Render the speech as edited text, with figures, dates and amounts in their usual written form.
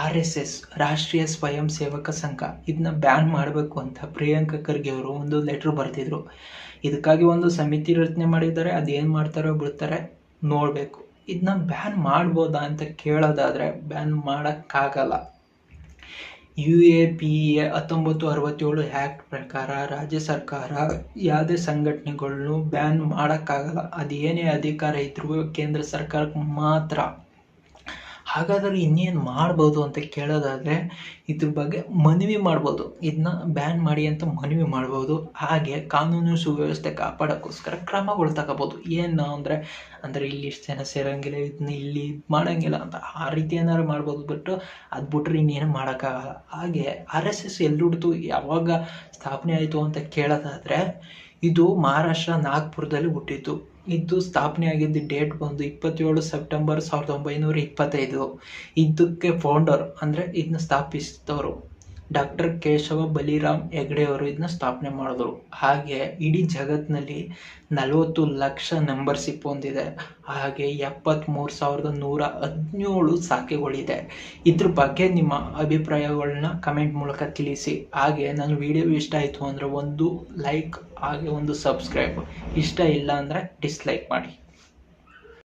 RSS ರಾಷ್ಟ್ರೀಯ ಸ್ವಯಂ ಸೇವಕ ಸಂಘ ಇದನ್ನ ಬ್ಯಾನ್ ಮಾಡಬೇಕು ಅಂತ ಪ್ರಿಯಾಂಕಾ ಖರ್ಗೆ ಅವರು ಒಂದು ಲೆಟರ್ ಬರೆದಿದ್ರು. ಇದಕ್ಕಾಗಿ ಒಂದು ಸಮಿತಿ ರಚನೆ ಮಾಡಿದ್ದಾರೆ. ಅದೇನು ಮಾಡ್ತಾರೋ ಬಿಡ್ತಾರೆ, ನೋಡಬೇಕು. ಇದನ್ನ ಬ್ಯಾನ್ ಮಾಡ್ಬೋದಾ ಅಂತ ಕೇಳೋದಾದರೆ ಬ್ಯಾನ್ ಮಾಡೋಕ್ಕಾಗಲ್ಲ. UAPA 1967 ಆ್ಯಕ್ಟ್ ಪ್ರಕಾರ ರಾಜ್ಯ ಸರ್ಕಾರ ಯಾವುದೇ ಸಂಘಟನೆಗಳನ್ನು ಬ್ಯಾನ್ ಮಾಡೋಕ್ಕಾಗಲ್ಲ. ಅದೇನೇ ಅಧಿಕಾರ ಇದ್ರೂ ಕೇಂದ್ರ ಸರ್ಕಾರಕ್ಕೆ ಮಾತ್ರ. ಹಾಗಾದರೆ ಇನ್ನೇನು ಮಾಡ್ಬೋದು ಅಂತ ಕೇಳೋದಾದರೆ ಇದ್ರ ಬಗ್ಗೆ ಮನವಿ ಮಾಡ್ಬೋದು. ಇದನ್ನ ಬ್ಯಾನ್ ಮಾಡಿ ಅಂತ ಮನವಿ ಮಾಡ್ಬೋದು. ಹಾಗೆ ಕಾನೂನು ಸುವ್ಯವಸ್ಥೆ ಕಾಪಾಡೋಕ್ಕೋಸ್ಕರ ಕ್ರಮಗಳು ತಗೋಬೋದು. ಏನು ಅಂದರೆ ಇಲ್ಲಿ ಇಷ್ಟು ಜನ ಸೇರೋಂಗಿಲ್ಲ, ಇದನ್ನ ಇಲ್ಲಿ ಮಾಡೋಂಗಿಲ್ಲ ಅಂತ ಆ ರೀತಿ ಏನಾದ್ರು ಮಾಡ್ಬೋದು. ಅದು ಬಿಟ್ಟರೆ ಇನ್ನೇನು ಮಾಡೋಕ್ಕಾಗಲ್ಲ. ಹಾಗೆ RSS ಎಲ್ಲಿ ಹುಡ್ತು, ಯಾವಾಗ ಸ್ಥಾಪನೆ ಆಯಿತು ಅಂತ ಕೇಳೋದಾದರೆ ಇದು ಮಹಾರಾಷ್ಟ್ರ ನಾಗ್ಪುರದಲ್ಲಿ ಹುಟ್ಟಿತ್ತು. ಇದು ಸ್ಥಾಪನೆ ಆಗಿದ್ದ ಡೇಟ್ ಬಂದು 27 ಸೆಪ್ಟೆಂಬರ್ 1925. ಇದಕ್ಕೆ ಫೌಂಡರ್ ಅಂದರೆ ಇದನ್ನ ಸ್ಥಾಪಿಸಿದವರು ಡಾಕ್ಟರ್ ಕೇಶವ ಬಲಿರಾಮ್ ಹೆಗ್ಡೆ ಅವರು ಇದನ್ನ ಸ್ಥಾಪನೆ ಮಾಡಿದ್ರು. ಹಾಗೆ ಇಡೀ ಜಗತ್ತಿನಲ್ಲಿ 40 ಲಕ್ಷ ಮೆಂಬರ್ಶಿಪ್ ಹೊಂದಿದೆ. ಹಾಗೆ 73,117 ಶಾಖೆಗಳಿದೆ. ಇದ್ರ ಬಗ್ಗೆ ನಿಮ್ಮ ಅಭಿಪ್ರಾಯಗಳನ್ನ ಕಮೆಂಟ್ ಮೂಲಕ ತಿಳಿಸಿ. ಹಾಗೆ ನನ್ನ ವಿಡಿಯೋ ಇಷ್ಟ ಆಯಿತು ಅಂದರೆ ಒಂದು ಲೈಕ್ ಹಾಗೆ ಒಂದು ಸಬ್ಸ್ಕ್ರೈಬ್. ಇಷ್ಟ ಇಲ್ಲ ಅಂದರೆ ಡಿಸ್ಲೈಕ್ ಮಾಡಿ.